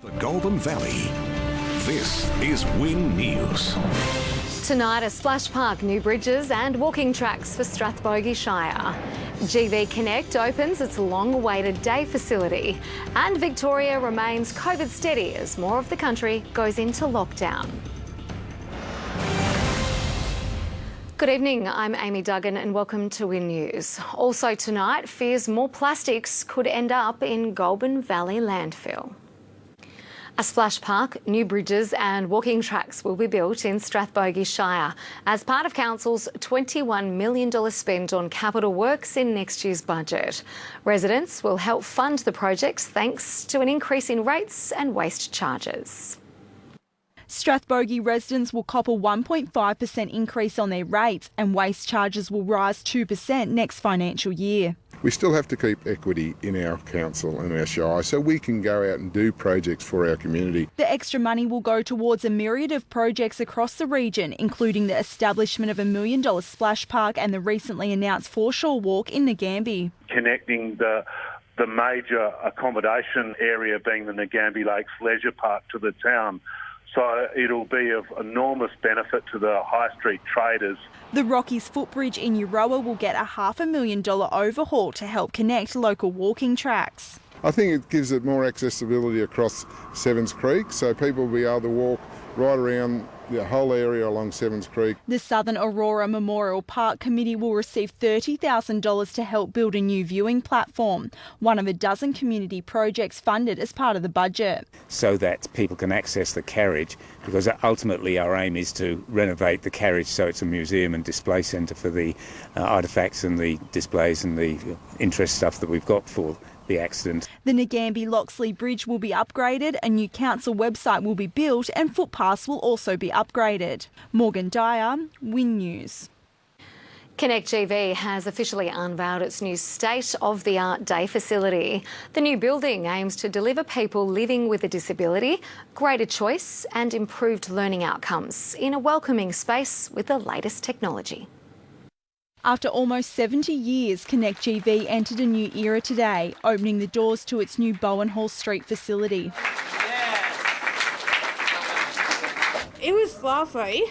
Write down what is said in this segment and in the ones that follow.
The Goulburn Valley. This is Win News. Tonight, a splash park, new bridges and walking tracks for Strathbogie Shire. GV Connect opens its long-awaited day facility, and Victoria remains COVID steady as more of the country goes into lockdown. Good evening, I'm Amy Duggan and welcome to Win News. Also tonight, fears more plastics could end up in Goulburn Valley landfill. A splash park, new bridges and walking tracks will be built in Strathbogie Shire as part of Council's $21 million spend on capital works in next year's budget. Residents will help fund the projects thanks to an increase in rates and waste charges. Strathbogie residents will cop a 1.5% increase on their rates and waste charges will rise 2% next financial year. We still have to keep equity in our council and our shire so we can go out and do projects for our community. The extra money will go towards a myriad of projects across the region, including the establishment of $1 million splash park and the recently announced foreshore walk in Nagambie. Connecting the major accommodation area being the Nagambie Lakes Leisure Park to the town. So it'll be of enormous benefit to the high street traders. The Rockies footbridge in Euroa will get a $500,000 overhaul to help connect local walking tracks. I think it gives it more accessibility across Sevens Creek, so people will be able to walk right around the whole area along Sevens Creek. The Southern Aurora Memorial Park Committee will receive $30,000 to help build a new viewing platform, one of a dozen community projects funded as part of the budget. So that people can access the carriage, because ultimately our aim is to renovate the carriage so it's a museum and display centre for the artefacts and the displays and the interest stuff that we've got for the accident. The Nagambie-Loxley Bridge will be upgraded, a new council website will be built and footpaths will also be upgraded. Morgan Dyer, Win News. Connect GV has officially unveiled its new state-of-the-art day facility. The new building aims to deliver people living with a disability greater choice and improved learning outcomes in a welcoming space with the latest technology. After almost 70 years, Connect GV entered a new era today, opening the doors to its new Bowen Hall Street facility. It was lovely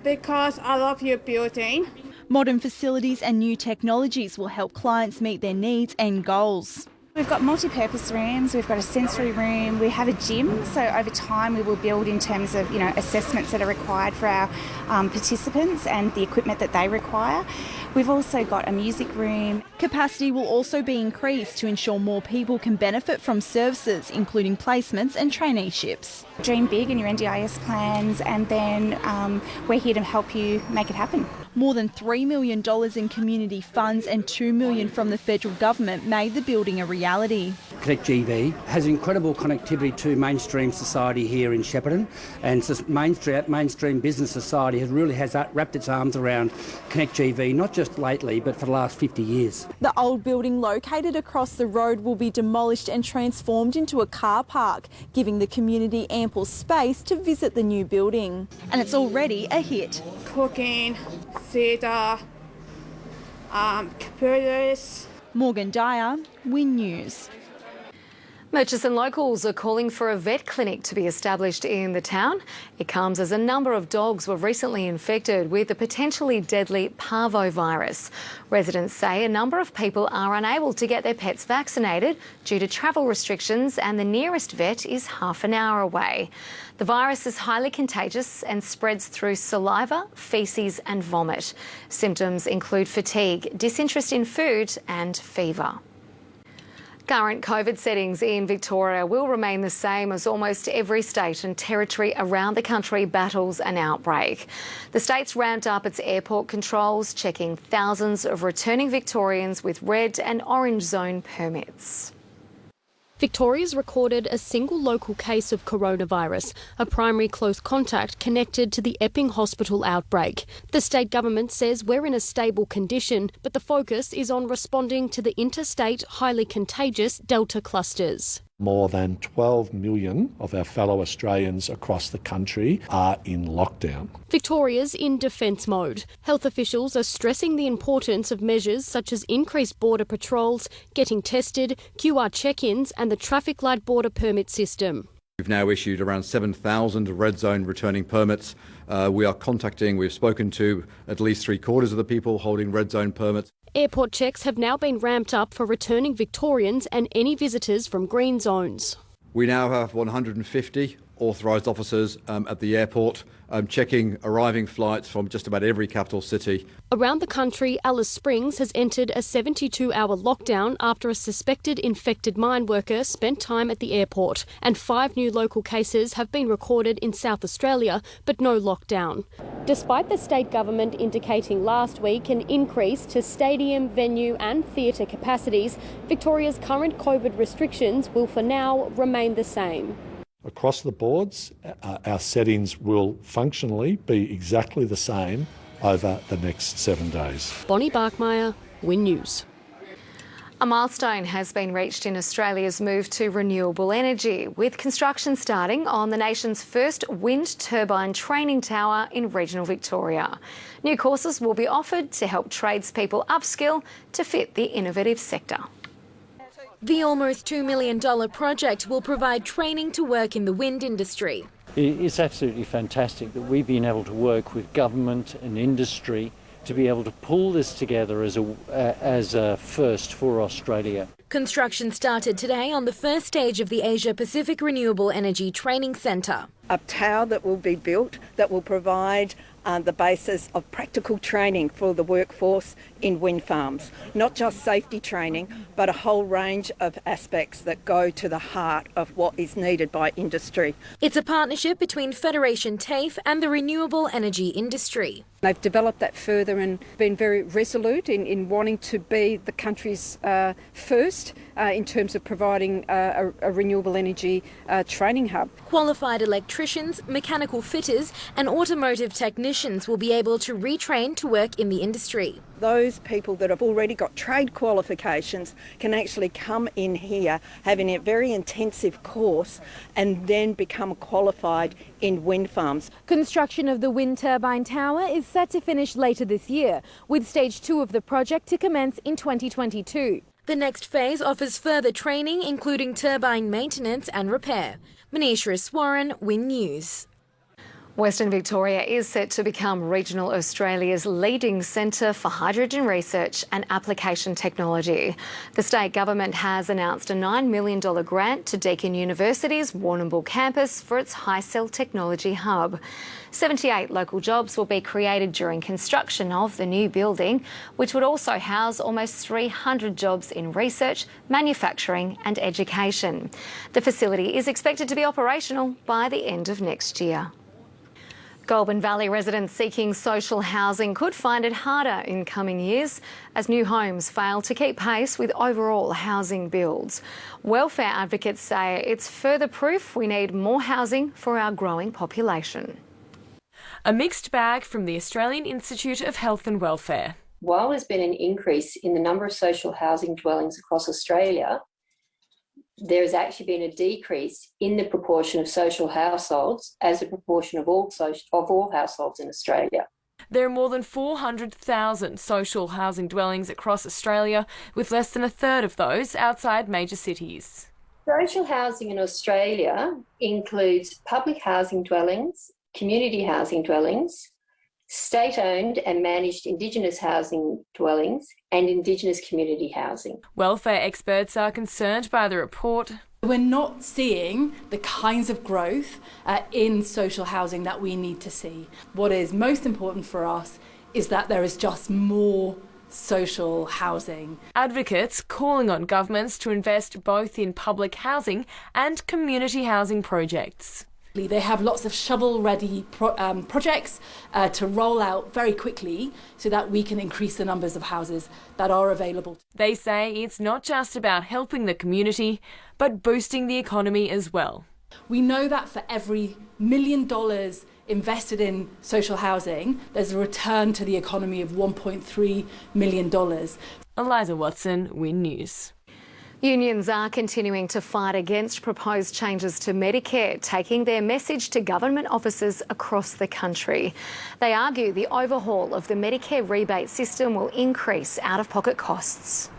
because I love your building. Modern facilities and new technologies will help clients meet their needs and goals. We've got multi-purpose rooms, we've got a sensory room, we have a gym, so over time we will build in terms of assessments that are required for our participants and the equipment that they require. We've also got a music room. Capacity will also be increased to ensure more people can benefit from services, including placements and traineeships. Dream big in your NDIS plans, and then we're here to help you make it happen. More than $3 million in community funds and $2 million from the federal government made the building a reality. Connect GV has incredible connectivity to mainstream society here in Shepparton, and mainstream business society has wrapped its arms around Connect GV, not just lately but for the last 50 years. The old building located across the road will be demolished and transformed into a car park, giving the community ample space to visit the new building. And it's already a hit. Cooking, theatre, computers. Morgan Dyer, Win News. Murchison locals are calling for a vet clinic to be established in the town. It comes as a number of dogs were recently infected with the potentially deadly parvovirus. Residents say a number of people are unable to get their pets vaccinated due to travel restrictions, and the nearest vet is half an hour away. The virus is highly contagious and spreads through saliva, faeces and vomit. Symptoms include fatigue, disinterest in food and fever. Current COVID settings in Victoria will remain the same as almost every state and territory around the country battles an outbreak. The state's ramped up its airport controls, checking thousands of returning Victorians with red and orange zone permits. Victoria's recorded a single local case of coronavirus, a primary close contact connected to the Epping Hospital outbreak. The state government says we're in a stable condition, but the focus is on responding to the interstate, highly contagious Delta clusters. More than 12 million of our fellow Australians across the country are in lockdown. Victoria's in defence mode. Health officials are stressing the importance of measures such as increased border patrols, getting tested, QR check-ins and the traffic light border permit system. We've now issued around 7,000 red zone returning permits. We've spoken to at least 3/4 of the people holding red zone permits. Airport checks have now been ramped up for returning Victorians and any visitors from green zones. We now have 150 authorised officers at the airport checking arriving flights from just about every capital city. Around the country, Alice Springs has entered a 72-hour lockdown after a suspected infected mine worker spent time at the airport, and 5 new local cases have been recorded in South Australia, but no lockdown. Despite the state government indicating last week an increase to stadium, venue and theatre capacities, Victoria's current COVID restrictions will for now remain the same. Across the boards, our settings will functionally be exactly the same over the next 7 days. Bonnie Barkmeyer, Win News. A milestone has been reached in Australia's move to renewable energy, with construction starting on the nation's first wind turbine training tower in regional Victoria. New courses will be offered to help tradespeople upskill to fit the innovative sector. The almost $2 million project will provide training to work in the wind industry. It's absolutely fantastic that we've been able to work with government and industry to be able to pull this together as a first for Australia. Construction started today on the first stage of the Asia Pacific Renewable Energy Training Centre. A tower that will be built that will provide the basis of practical training for the workforce in wind farms. Not just safety training, but a whole range of aspects that go to the heart of what is needed by industry. It's a partnership between Federation TAFE and the renewable energy industry. They've developed that further and been very resolute in wanting to be the country's first in terms of providing a renewable energy training hub. Qualified electricians, mechanical fitters and automotive technicians will be able to retrain to work in the industry. Those people that have already got trade qualifications can actually come in here having a very intensive course and then become qualified in wind farms. Construction of the wind turbine tower is set to finish later this year, with stage 2 of the project to commence in 2022. The next phase offers further training, including turbine maintenance and repair. Manisha Swaran, Win News. Western Victoria is set to become regional Australia's leading centre for hydrogen research and application technology. The state government has announced a $9 million grant to Deakin University's Warrnambool campus for its HyCell technology hub. 78 local jobs will be created during construction of the new building, which would also house almost 300 jobs in research, manufacturing and education. The facility is expected to be operational by the end of next year. Goulburn Valley residents seeking social housing could find it harder in coming years as new homes fail to keep pace with overall housing builds. Welfare advocates say it's further proof we need more housing for our growing population. A mixed bag from the Australian Institute of Health and Welfare. While there's been an increase in the number of social housing dwellings across Australia, there has actually been a decrease in the proportion of social households as a proportion of all households in Australia. There are more than 400,000 social housing dwellings across Australia, with less than a third of those outside major cities. Social housing in Australia includes public housing dwellings, community housing dwellings, state-owned and managed Indigenous housing dwellings and Indigenous community housing. Welfare experts are concerned by the report. We're not seeing the kinds of growth in social housing that we need to see. What is most important for us is that there is just more social housing. Advocates calling on governments to invest both in public housing and community housing projects. They have lots of shovel-ready projects to roll out very quickly so that we can increase the numbers of houses that are available. They say it's not just about helping the community, but boosting the economy as well. We know that for every $1 million invested in social housing, there's a return to the economy of $1.3 million. Eliza Watson, Win News. Unions are continuing to fight against proposed changes to Medicare, taking their message to government offices across the country. They argue the overhaul of the Medicare rebate system will increase out-of-pocket costs.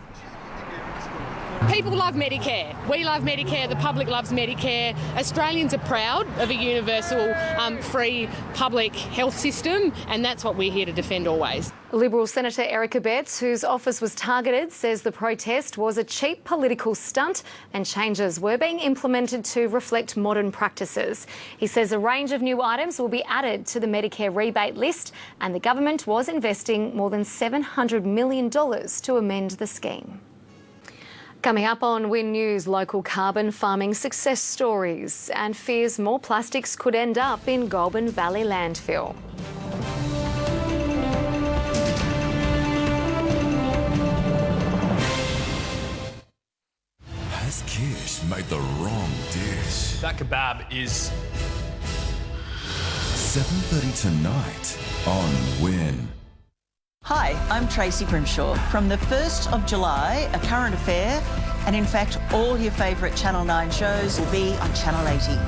People love Medicare. We love Medicare. The public loves Medicare. Australians are proud of a universal, free public health system, and that's what we're here to defend always. Liberal Senator Erica Betts, whose office was targeted, says the protest was a cheap political stunt and changes were being implemented to reflect modern practices. He says a range of new items will be added to the Medicare rebate list, and the government was investing more than $700 million to amend the scheme. Coming up on Win News, local carbon farming success stories and fears more plastics could end up in Goulburn Valley landfill. Has Kish made the wrong dish? That kebab is 7:30 tonight on Win. Hi, I'm Tracy Grimshaw. From the 1st of July, A Current Affair, and in fact, all your favourite Channel 9 shows will be on Channel 80.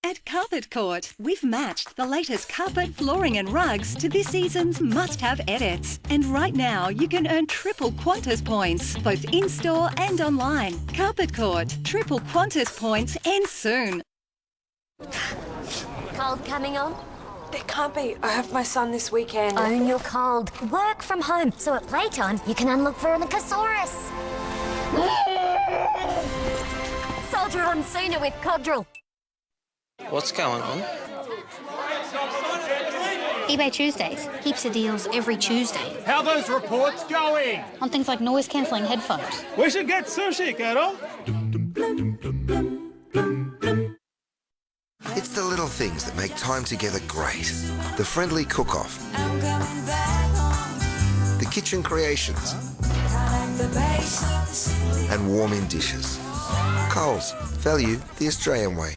At Carpet Court, we've matched the latest carpet, flooring and rugs to this season's must-have edits. And right now, you can earn triple Qantas points, both in-store and online. Carpet Court, triple Qantas points ends soon. Cold coming on? There can't be. I have my son this weekend. Own your cold. Work from home, so at playtime you can unlock for an Allosaurus. Soldier on sooner with Codrill. What's going on? eBay Tuesdays. Heaps of deals every Tuesday. How are those reports going? On things like noise-cancelling headphones. We should get sushi, Carol. It's the little things that make time together great. The friendly cook-off. The kitchen creations. And warm-in dishes. Coles. Value the Australian way.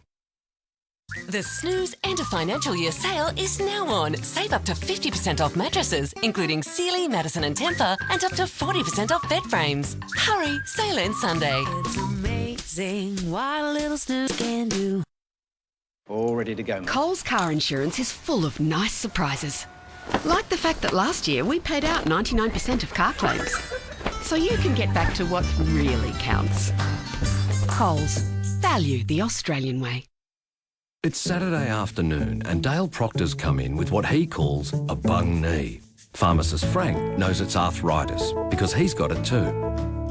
The Snooze End of Financial Year sale is now on. Save up to 50% off mattresses, including Sealy, Madison and Tempur, and up to 40% off bed frames. Hurry, sale ends Sunday. It's amazing what a little snooze can do. All ready to go. Coles Car Insurance is full of nice surprises. Like the fact that last year we paid out 99% of car claims. So you can get back to what really counts. Coles. Value the Australian way. It's Saturday afternoon and Dale Proctor's come in with what he calls a bung knee. Pharmacist Frank knows it's arthritis because he's got it too.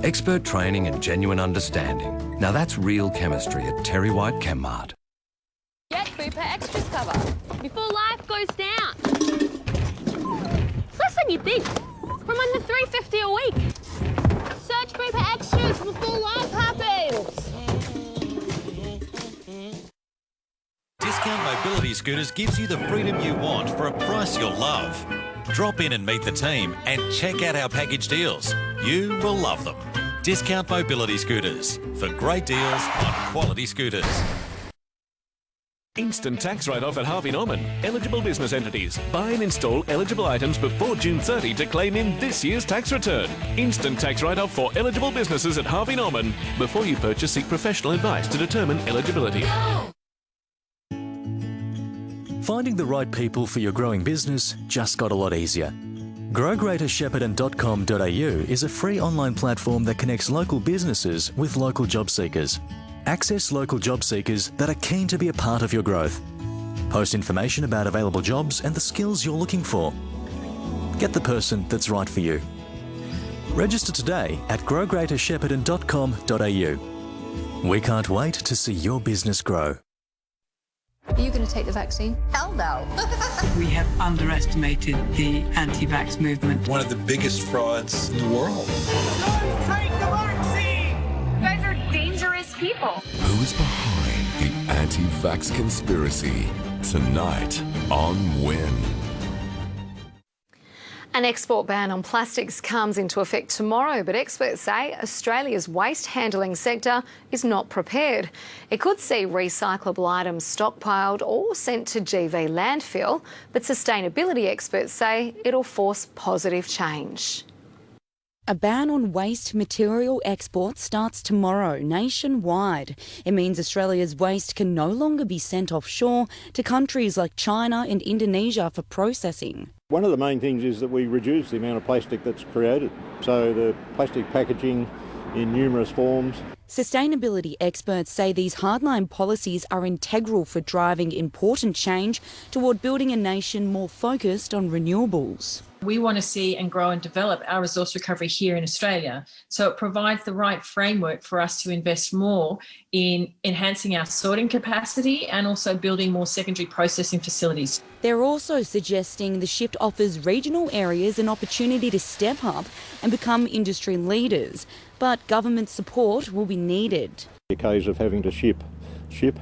Expert training and genuine understanding. Now that's real chemistry at Terry White ChemMart. Get Bupa Extras cover before life goes down. It's less than you think. From under $3.50 a week. Search Bupa Extras before life happens. Discount Mobility Scooters gives you the freedom you want for a price you'll love. Drop in and meet the team and check out our package deals. You will love them. Discount Mobility Scooters for great deals on quality scooters. Instant tax write-off at Harvey Norman. Eligible business entities. Buy and install eligible items before June 30 to claim in this year's tax return. Instant tax write-off for eligible businesses at Harvey Norman. Before you purchase, seek professional advice to determine eligibility. Finding the right people for your growing business just got a lot easier. GrowGreaterShepparton.com.au is a free online platform that connects local businesses with local job seekers. Access local job seekers that are keen to be a part of your growth. Post information about available jobs and the skills you're looking for. Get the person that's right for you. Register today at GrowGreaterShepparton.com.au. We can't wait to see your business grow. Are you going to take the vaccine? Hell no. We have underestimated the anti-vax movement. One of the biggest frauds in the world. Don't take the vaccine! You guys are dangerous people. Who is behind the anti-vax conspiracy? Tonight on Win. An export ban on plastics comes into effect tomorrow, but experts say Australia's waste handling sector is not prepared. It could see recyclable items stockpiled or sent to GV landfill, but sustainability experts say it'll force positive change. A ban on waste material exports starts tomorrow nationwide. It means Australia's waste can no longer be sent offshore to countries like China and Indonesia for processing. One of the main things is that we reduce the amount of plastic that's created. So the plastic packaging in numerous forms. Sustainability experts say these hardline policies are integral for driving important change toward building a nation more focused on renewables. We want to see and grow and develop our resource recovery here in Australia. So it provides the right framework for us to invest more in enhancing our sorting capacity and also building more secondary processing facilities. They're also suggesting the shift offers regional areas an opportunity to step up and become industry leaders, but government support will be needed. The case of having to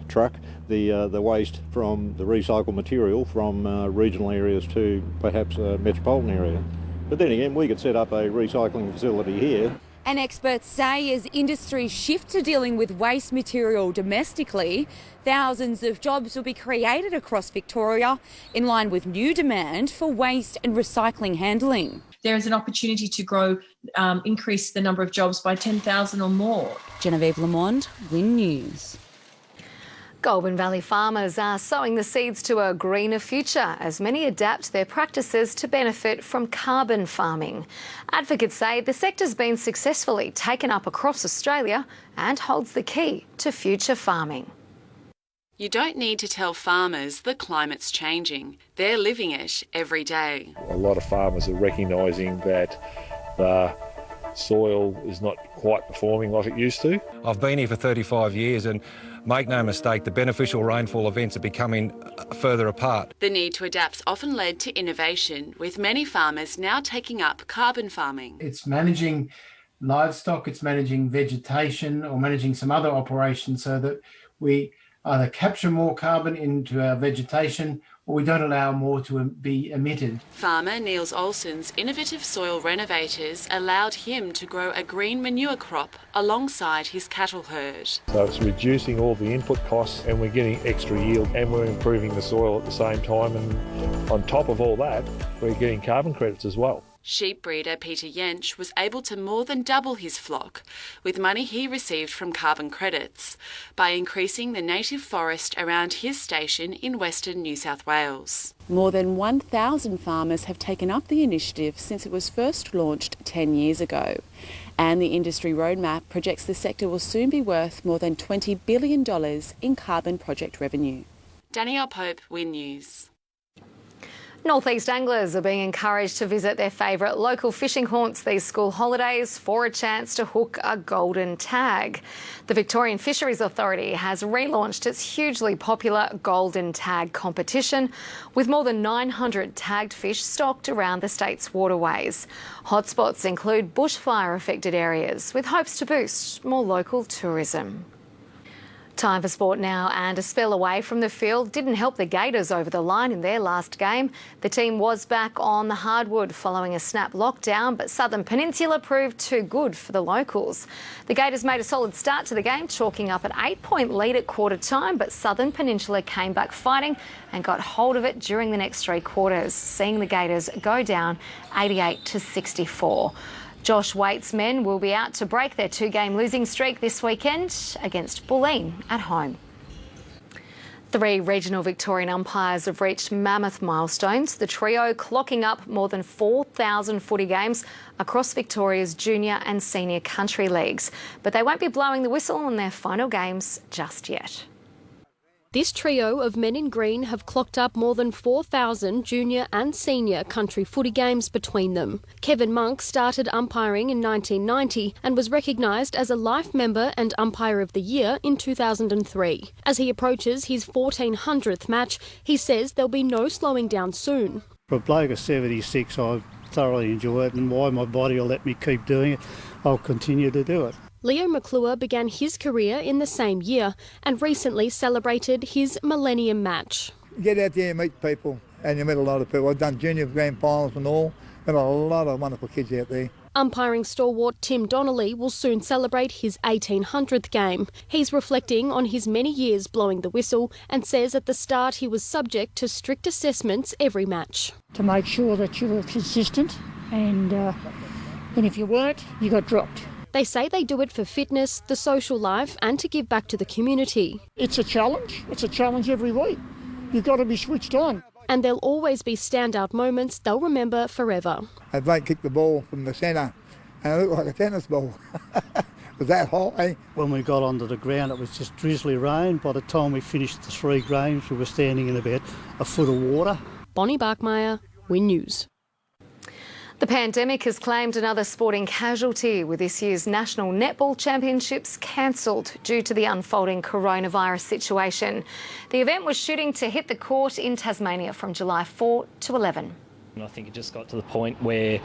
truck the waste from the recycled material from regional areas to perhaps a metropolitan area. But then again, we could set up a recycling facility here. And experts say as industries shift to dealing with waste material domestically, thousands of jobs will be created across Victoria in line with new demand for waste and recycling handling. There is an opportunity to increase the number of jobs by 10,000 or more. Genevieve Lamond, Win News. Goulburn Valley farmers are sowing the seeds to a greener future as many adapt their practices to benefit from carbon farming. Advocates say the sector's been successfully taken up across Australia and holds the key to future farming. You don't need to tell farmers the climate's changing. They're living it every day. A lot of farmers are recognising that the soil is not quite performing like it used to. I've been here for 35 years and make no mistake, the beneficial rainfall events are becoming further apart. The need to adapt's often led to innovation, with many farmers now taking up carbon farming. It's managing livestock, it's managing vegetation or managing some other operations so that we either capture more carbon into our vegetation or we don't allow more to be emitted. Farmer Niels Olsen's innovative soil renovators allowed him to grow a green manure crop alongside his cattle herd. So it's reducing all the input costs and we're getting extra yield and we're improving the soil at the same time, and on top of all that, we're getting carbon credits as well. Sheep breeder Peter Jensch was able to more than double his flock with money he received from carbon credits by increasing the native forest around his station in western New South Wales. More than 1,000 farmers have taken up the initiative since it was first launched 10 years ago. And the industry roadmap projects the sector will soon be worth more than $20 billion in carbon project revenue. Danielle Pope, Win News. North East anglers are being encouraged to visit their favourite local fishing haunts these school holidays for a chance to hook a golden tag. The Victorian Fisheries Authority has relaunched its hugely popular golden tag competition with more than 900 tagged fish stocked around the state's waterways. Hotspots include bushfire-affected areas with hopes to boost more local tourism. Time for sport now, and a spell away from the field didn't help the Gators over the line in their last game. The team was back on the hardwood following a snap lockdown, but Southern Peninsula proved too good for the locals. The Gators made a solid start to the game, chalking up an 8-point lead at quarter time, but Southern Peninsula came back fighting and got hold of it during the next three quarters, seeing the Gators go down 88-64. Josh Waite's men will be out to break their two-game losing streak this weekend against Bulletin at home. 3 regional Victorian umpires have reached mammoth milestones, the trio clocking up more than 4,000 footy games across Victoria's junior and senior country leagues. But they won't be blowing the whistle on their final games just yet. This trio of men in green have clocked up more than 4,000 junior and senior country footy games between them. Kevin Monk started umpiring in 1990 and was recognised as a life member and umpire of the year in 2003. As he approaches his 1,400th match, he says there'll be no slowing down soon. For a bloke of 76, I thoroughly enjoy it, and why my body will let me keep doing it, I'll continue to do it. Leo McClure began his career in the same year and recently celebrated his Millennium match. Get out there and meet people, and you meet a lot of people. I've done junior grand finals and all, and a lot of wonderful kids out there. Umpiring stalwart Tim Donnelly will soon celebrate his 1,800th game. He's reflecting on his many years blowing the whistle and says at the start he was subject to strict assessments every match. To make sure that you were consistent and And if you weren't, you got dropped. They say they do it for fitness, the social life and to give back to the community. It's a challenge. It's a challenge every week. You've got to be switched on. And there'll always be standout moments they'll remember forever. A mate kicked the ball from the centre and it looked like a tennis ball. It was that high. When we got onto the ground, it was just drizzly rain. By the time we finished the 3 games, we were standing in about a foot of water. Bonnie Barkmeyer, Win News. The pandemic has claimed another sporting casualty, with this year's National Netball Championships cancelled due to the unfolding coronavirus situation. The event was shooting to hit the court in Tasmania from July 4 to 11. And I think it just got to the point where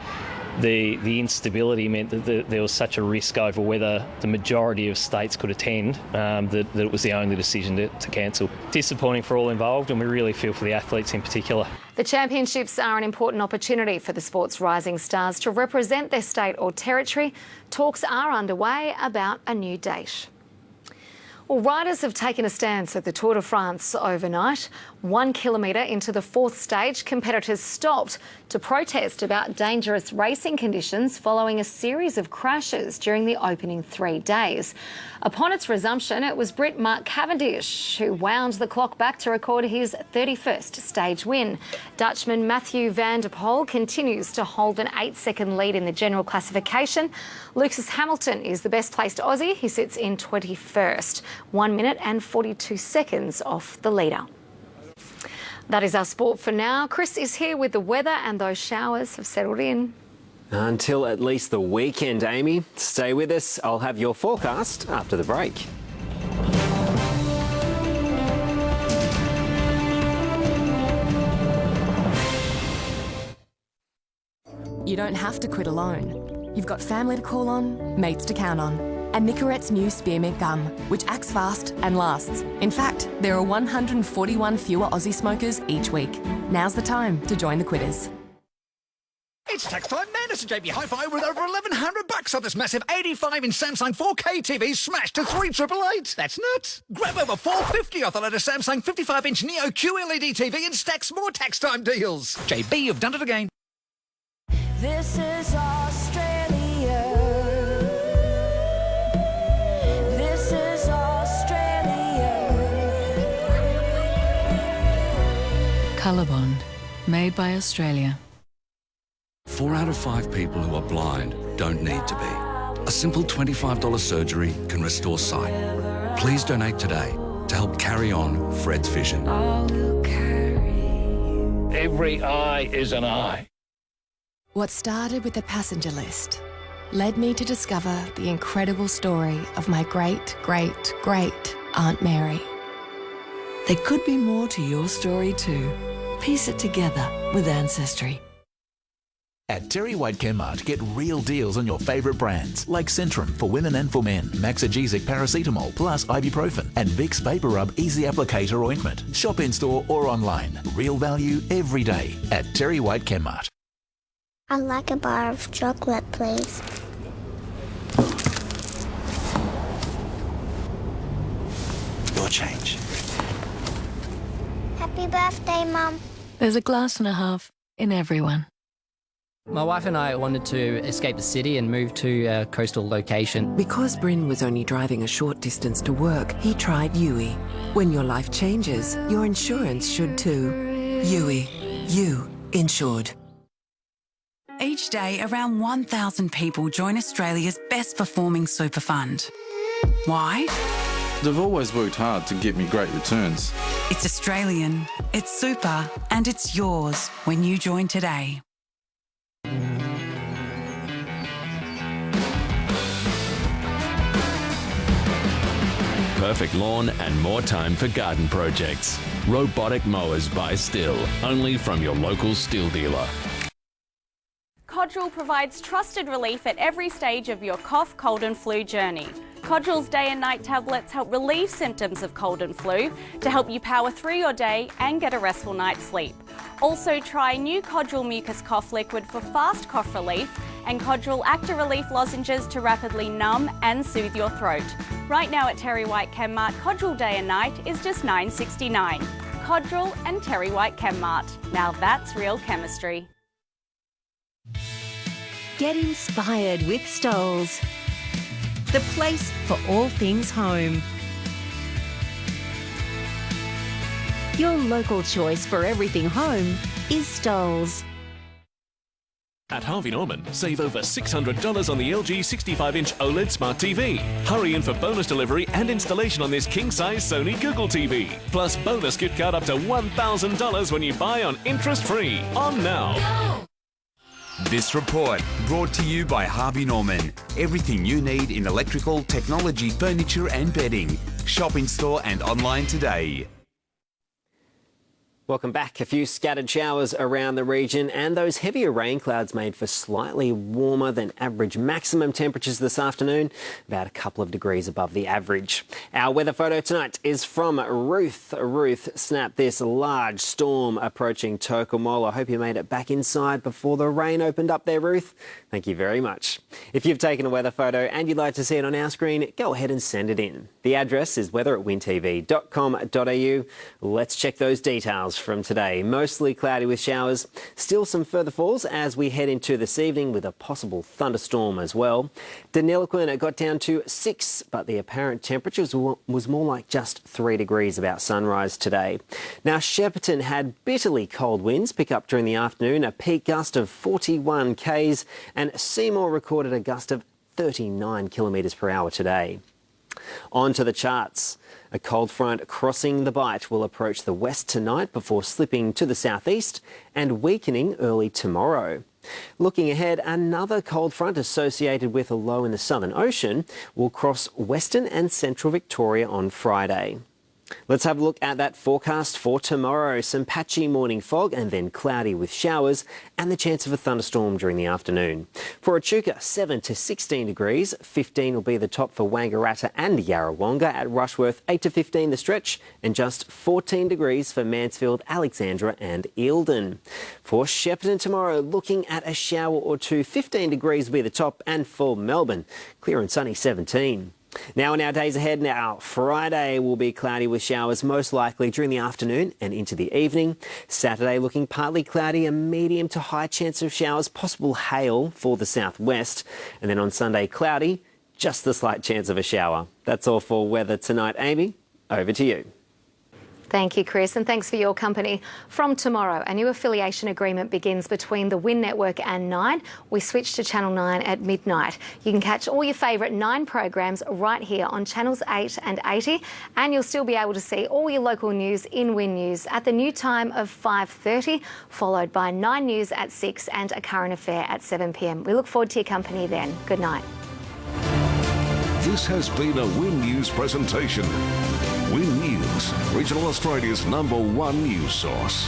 the instability meant that there was such a risk over whether the majority of states could attend that it was the only decision to cancel. Disappointing for all involved, and we really feel for the athletes in particular. The championships are an important opportunity for the sport's rising stars to represent their state or territory. Talks are underway about a new date. Well, riders have taken a stance at the Tour de France overnight. 1 kilometre into the 4th stage, competitors stopped to protest about dangerous racing conditions following a series of crashes during the opening 3 days. Upon its resumption, it was Brit Mark Cavendish who wound the clock back to record his 31st stage win. Dutchman Mathieu van der Poel continues to hold an 8-second lead in the general classification. Lewis Hamilton is the best placed Aussie. He sits in 21st, 1 minute and 42 seconds off the leader. That is our sport for now. Chris is here with the weather, and those showers have settled in. Until at least the weekend, Amy. Stay with us. I'll have your forecast after the break. You don't have to quit alone. You've got family to call on, mates to count on, and Nicorette's new spearmint gum, which acts fast and lasts. In fact, there are 141 fewer Aussie smokers each week. Now's the time to join the quitters. It's tax time madness at JB Hi-Fi with over $1,100 off this massive 85-inch Samsung 4K TV smashed to $3,888. That's nuts. Grab over $450 off the latest Samsung 55-inch Neo QLED TV and stack some more tax time deals. JB, you've done it again. This is Australia. This is Australia. Colorbond, made by Australia. 4 out of 5 people who are blind don't need to be. A simple $25 surgery can restore sight. Please donate today to help carry on Fred's vision. Every eye is an eye. What started with the passenger list led me to discover the incredible story of my great-great-great Aunt Mary. There could be more to your story too. Piece it together with Ancestry. At Terry White Chemmart, get real deals on your favourite brands like Centrum for women and for men, Maxagesic paracetamol plus ibuprofen, and Vicks Vapor Rub Easy Applicator Ointment. Shop in-store or online. Real value every day at Terry White Chemmart. I'd like a bar of chocolate, please. Your change. Happy birthday, Mum. There's a glass and a half in everyone. My wife and I wanted to escape the city and move to a coastal location. Because Bryn was only driving a short distance to work, he tried Yui. When your life changes, your insurance should too. Yui. You insured. Each day, around 1,000 people join Australia's best performing super fund. Why? They've always worked hard to get me great returns. It's Australian, it's super, and it's yours when you join today. Perfect lawn and more time for garden projects. Robotic mowers by Stihl, only from your local Stihl dealer. Codral provides trusted relief at every stage of your cough, cold and flu journey. Codral's day and night tablets help relieve symptoms of cold and flu to help you power through your day and get a restful night's sleep. Also try new Codral Mucus Cough Liquid for fast cough relief and Codral Actor Relief lozenges to rapidly numb and soothe your throat. Right now at Terry White Chemmart, Codral Day and Night is just $9.69. Codral and Terry White Chemmart. Now that's real chemistry. Get inspired with Stoles, the place for all things home. Your local choice for everything home is Stoles. At Harvey Norman, save over $600 on the LG 65-inch OLED Smart TV. Hurry in for bonus delivery and installation on this king-size Sony Google TV. Plus bonus gift card up to $1,000 when you buy on interest-free. On now. This report brought to you by Harvey Norman. Everything you need in electrical, technology, furniture and bedding. Shop in store and online today. Welcome back. A few scattered showers around the region and those heavier rain clouds made for slightly warmer than average maximum temperatures this afternoon, about a couple of degrees above the average. Our weather photo tonight is from Ruth. Ruth snapped this large storm approaching Tocumwal. I hope you made it back inside before the rain opened up there, Ruth. Thank you very much. If you've taken a weather photo and you'd like to see it on our screen, go ahead and send it in. The address is weather@wintv.com.au. Let's check those details from today. Mostly cloudy with showers. Still some further falls as we head into this evening with a possible thunderstorm as well. Deniliquin got down to 6, but the apparent temperature was more like just 3 degrees about sunrise today. Now, Shepparton had bitterly cold winds pick up during the afternoon, a peak gust of 41 k's, and Seymour recorded a gust of 39 kilometres per hour today. On to the charts. A cold front crossing the Bight will approach the west tonight before slipping to the southeast and weakening early tomorrow. Looking ahead, another cold front associated with a low in the Southern Ocean will cross western and central Victoria on Friday. Let's have a look at that forecast for tomorrow. Some patchy morning fog and then cloudy with showers and the chance of a thunderstorm during the afternoon. For Echuca, 7 to 16 degrees. 15 will be the top for Wangaratta and Yarrawonga. At Rushworth, 8 to 15 the stretch, and just 14 degrees for Mansfield, Alexandra and Eildon. For Shepparton tomorrow, looking at a shower or two. 15 degrees will be the top, and for Melbourne, clear and sunny, 17. Now in our days ahead, Friday will be cloudy with showers, most likely during the afternoon and into the evening. Saturday looking partly cloudy, a medium to high chance of showers, possible hail for the southwest. And then on Sunday, cloudy, just the slight chance of a shower. That's all for weather tonight. Amy, over to you. Thank you, Chris, and thanks for your company. From tomorrow, a new affiliation agreement begins between the WIN Network and 9. We switch to Channel 9 at midnight. You can catch all your favourite 9 programs right here on Channels 8 and 80, and you'll still be able to see all your local news in WIN News at the new time of 5:30, followed by 9 News at 6 and a current affair at 7 p.m. We look forward to your company then. Good night. This has been a WIN News presentation. WIN News, Regional Australia's #1 news source.